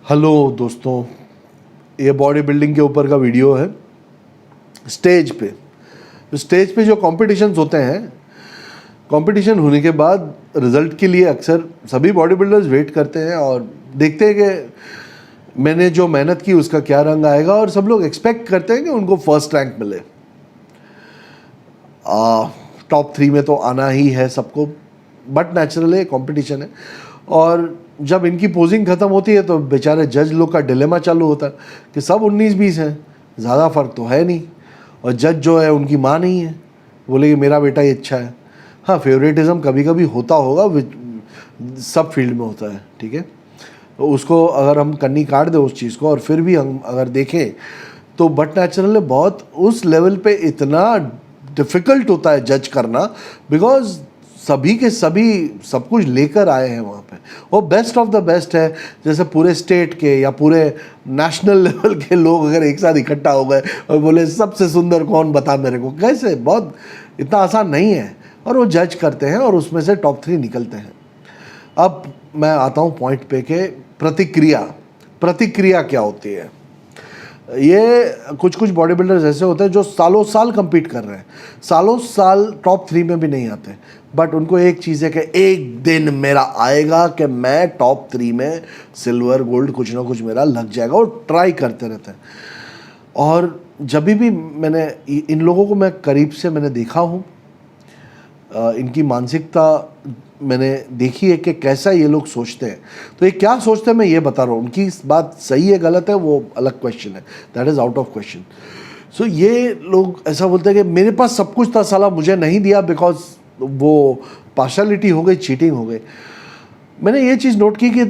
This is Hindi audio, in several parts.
हेलो दोस्तों, ये बॉडी बिल्डिंग के ऊपर का वीडियो है। स्टेज पे जो कॉम्पिटिशन्स होते हैं, कंपटीशन होने के बाद रिजल्ट के लिए अक्सर सभी बॉडी बिल्डर्स वेट करते हैं और देखते हैं कि मैंने जो मेहनत की उसका क्या रंग आएगा, और सब लोग एक्सपेक्ट करते हैं कि उनको फर्स्ट रैंक मिले। टॉप 3 में तो आना ही है सबको, बट नेचुरली कंपटीशन है। और जब इनकी पोजिंग ख़त्म होती है तो बेचारे जज लोग का डिलेमा चालू होता है कि सब 19-20 हैं, ज़्यादा फ़र्क तो है नहीं, और जज जो है उनकी माँ नहीं है, बोले कि मेरा बेटा ही अच्छा है। हाँ, फेवरेटिज़म कभी कभी होता होगा, सब फील्ड में होता है, ठीक है। तो उसको अगर हम कन्नी काट दें उस चीज़ को, और फिर भी हम अगर देखें तो बट नेचुरली बहुत उस लेवल पे इतना डिफ़िकल्ट होता है जज करना, बिकॉज सभी के सभी सब कुछ लेकर आए हैं वहाँ पे, वो बेस्ट ऑफ द बेस्ट है। जैसे पूरे स्टेट के या पूरे नेशनल लेवल के लोग अगर एक साथ इकट्ठा हो गए और बोले सबसे सुंदर कौन, बता मेरे को, कैसे? बहुत इतना आसान नहीं है, और वो जज करते हैं और उसमें से टॉप 3 निकलते हैं। अब मैं आता हूँ पॉइंट पे के प्रतिक्रिया क्या होती है। ये कुछ बॉडी बिल्डर्स ऐसे होते हैं जो सालों साल compete कर रहे हैं, सालों साल टॉप 3 में भी नहीं आते, बट उनको एक चीज़ है कि एक दिन मेरा आएगा कि मैं टॉप 3 में सिल्वर गोल्ड कुछ ना कुछ मेरा लग जाएगा, और ट्राई करते रहते हैं। और जब भी मैंने इन लोगों को मैं करीब से मैंने देखा हूँ, इनकी मानसिकता मैंने देखी है कि कैसा ये लोग सोचते हैं। तो ये क्या सोचते हैं मैं ये बता रहा हूँ, उनकी बात सही है गलत है वो अलग क्वेश्चन है, that is out of question. So ये लोग ऐसा बोलते हैं कि मेरे पास सब कुछ था, साला मुझे नहीं दिया, बिकॉज वो पार्शलिटी हो गई, चीटिंग हो गई। मैंने ये चीज़ नोट की कि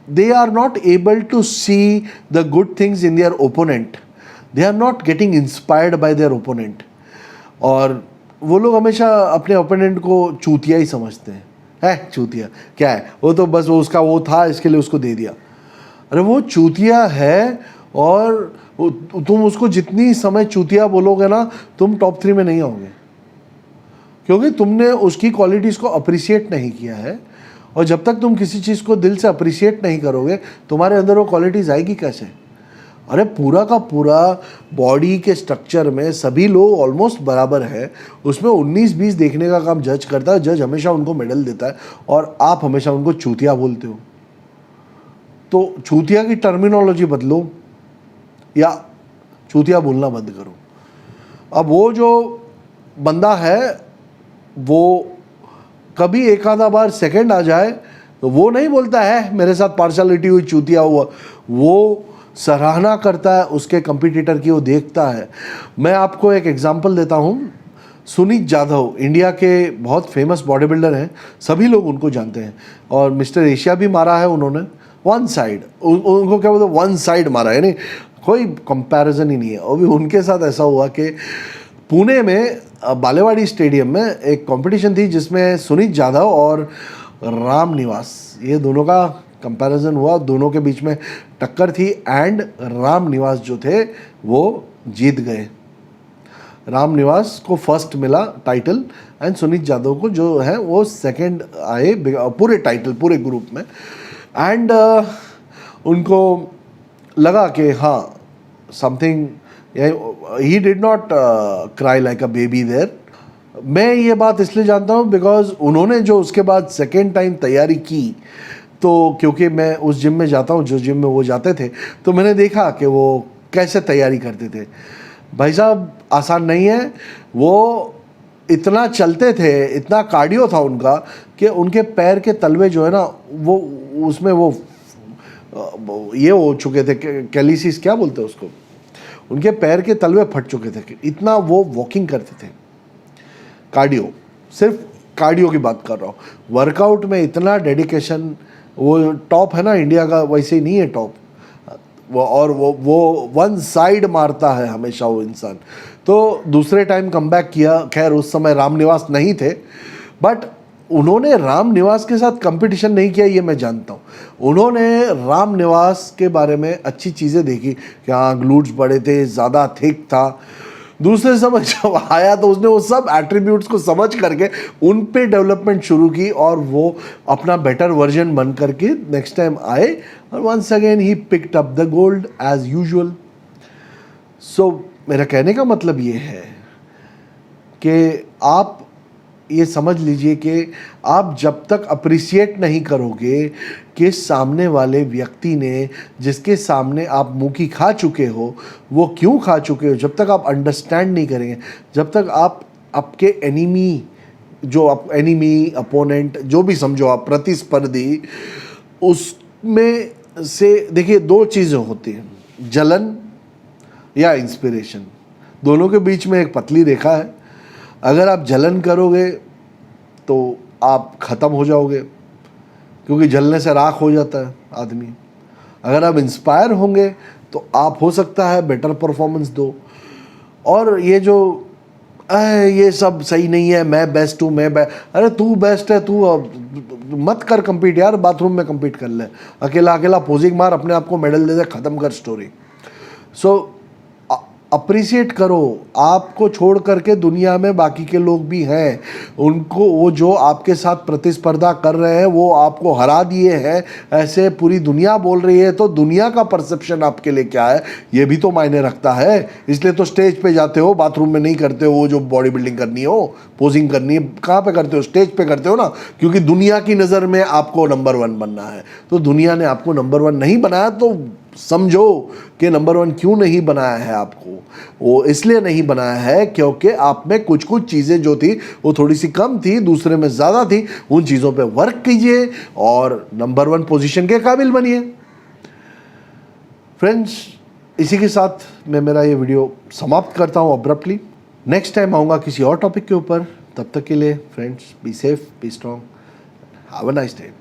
they are not able to see the good things in their opponent, they are not getting inspired by their opponent. और वो लोग हमेशा अपने ओपोनेंट को चूतिया ही समझते हैं। है चूतिया क्या है, वो तो बस वो उसका वो था, इसके लिए उसको दे दिया। अरे वो चूतिया है, और तुम उसको जितनी समय चूतिया बोलोगे ना, तुम टॉप 3 में नहीं आओगे, क्योंकि तुमने उसकी क्वालिटीज़ को अप्रिशिएट नहीं किया है। और जब तक तुम किसी चीज़ को दिल से अप्रिशिएट नहीं करोगे, तुम्हारे अंदर वो क्वालिटीज़ आएगी कैसे? अरे पूरा का पूरा बॉडी के स्ट्रक्चर में सभी लोग ऑलमोस्ट बराबर है, उसमें 19-20 देखने का काम जज करता है, जज हमेशा उनको मेडल देता है, और आप हमेशा उनको चूतिया बोलते हो। तो चूतिया की टर्मिनोलॉजी बदलो, या चूतिया बोलना बंद करो। अब वो जो बंदा है वो कभी एक आधा बार सेकंड आ जाए तो वो नहीं बोलता है मेरे साथ पार्शलिटी हुई, चूतिया हुआ, वो सराहना करता है उसके कंपटीटर की, वो देखता है। मैं आपको एक एग्जांपल देता हूँ। सुनीत जाधव इंडिया के बहुत फेमस बॉडी बिल्डर हैं, सभी लोग उनको जानते हैं, और मिस्टर एशिया भी मारा है उन्होंने। वन साइड उनको क्या बोलते, वन साइड मारा है, नहीं कोई कंपैरिजन ही नहीं है। और भी उनके साथ ऐसा हुआ कि पुणे में बालेवाड़ी स्टेडियम में एक कंपटीशन थी जिसमें सुनीत जाधव और राम निवास, ये दोनों का कंपैरिजन हुआ, दोनों के बीच में टक्कर थी, एंड राम निवास जो थे वो जीत गए। राम निवास को फर्स्ट मिला टाइटल, एंड सुनीत जाधव को जो है वो सेकंड आए पूरे टाइटल पूरे ग्रुप में। एंड उनको लगा कि हाँ something, he did not cry like a baby there. मैं ये बात इसलिए जानता हूँ बिकॉज उन्होंने जो उसके बाद सेकेंड टाइम तैयारी की, तो क्योंकि मैं उस जिम में जाता हूँ जो जिम में वो जाते थे, तो मैंने देखा कि वो कैसे तैयारी करते थे। भाई साहब आसान नहीं है, वो इतना चलते थे, इतना कार्डियो था उनका कि उनके पैर के तलवे जो है ना, वो उसमें वो ये हो चुके थे, कैलिसिस क्या बोलते हैं उसको, उनके पैर के तलवे फट चुके थे, इतना वो वॉकिंग करते थे। कार्डियो, सिर्फ कार्डियो की बात कर रहा हूँ, वर्कआउट में इतना डेडिकेशन। वो टॉप है ना इंडिया का, वैसे ही नहीं है टॉप वो, और वो वन साइड मारता है हमेशा वो इंसान। तो दूसरे टाइम कमबैक किया, खैर उस समय राम निवास नहीं थे, बट उन्होंने राम निवास के साथ कंपटीशन नहीं किया, ये मैं जानता हूँ। उन्होंने राम निवास के बारे में अच्छी चीज़ें देखी कि हाँ ग्लूट्स बड़े थे, ज़्यादा थिक था, दूसरे समय जब आया तो उसने वो सब एट्रीब्यूट्स को समझ करके उन पे डेवलपमेंट शुरू की और वो अपना बेटर वर्जन बन करके नेक्स्ट टाइम आए और once again he picked up the gold as usual. So मेरा कहने का मतलब ये है कि आप ये समझ लीजिए कि आप जब तक अप्रिशिएट नहीं करोगे कि सामने वाले व्यक्ति ने जिसके सामने आप मुंह की खा चुके हो वो क्यों खा चुके हो, जब तक आप अंडरस्टैंड नहीं करेंगे, जब तक आप आपके एनिमी जो आप एनिमी अपोनेंट जो भी समझो आप प्रतिस्पर्धी, उसमें से देखिए दो चीज़ें होती हैं, जलन या इंस्पिरेशन। दोनों के बीच में एक पतली रेखा है। अगर आप जलन करोगे तो आप ख़त्म हो जाओगे, क्योंकि जलने से राख हो जाता है आदमी। अगर आप इंस्पायर होंगे तो आप हो सकता है बेटर परफॉर्मेंस दो। और ये जो ये सब सही नहीं है, मैं बेस्ट हूँ, अरे तू बेस्ट है, तू मत कर compete यार, बाथरूम में compete कर ले, अकेला अकेला पोजिंग मार, अपने आप को मेडल दे दे, ख़त्म कर स्टोरी। सो अप्रिशिएट करो, आपको छोड़ करके दुनिया में बाकी के लोग भी हैं, उनको वो जो आपके साथ प्रतिस्पर्धा कर रहे हैं वो आपको हरा दिए हैं, ऐसे पूरी दुनिया बोल रही है, तो दुनिया का परसेप्शन आपके लिए क्या है ये भी तो मायने रखता है। इसलिए तो स्टेज पे जाते हो, बाथरूम में नहीं करते हो। वो जो बॉडी बिल्डिंग करनी हो, पोजिंग करनी है, कहाँ पे करते हो? स्टेज पे करते हो ना, क्योंकि दुनिया की नज़र में आपको नंबर 1 बनना है। तो दुनिया ने आपको नंबर 1 नहीं बनाया तो समझो कि नंबर 1 क्यों नहीं बनाया है आपको। वो इसलिए नहीं बनाया है क्योंकि आप में कुछ कुछ चीज़ें जो थी वो थोड़ी सी कम थी, दूसरे में ज़्यादा थी। उन चीज़ों पे वर्क कीजिए और नंबर 1 पोजीशन के काबिल बनिए। फ्रेंड्स, इसी के साथ मैं मेरा ये वीडियो समाप्त करता हूँ अब्रप्टली। नेक्स्ट टाइम आऊँगा किसी और टॉपिक के ऊपर। तब तक के लिए friends, be safe, be strong, have a nice day.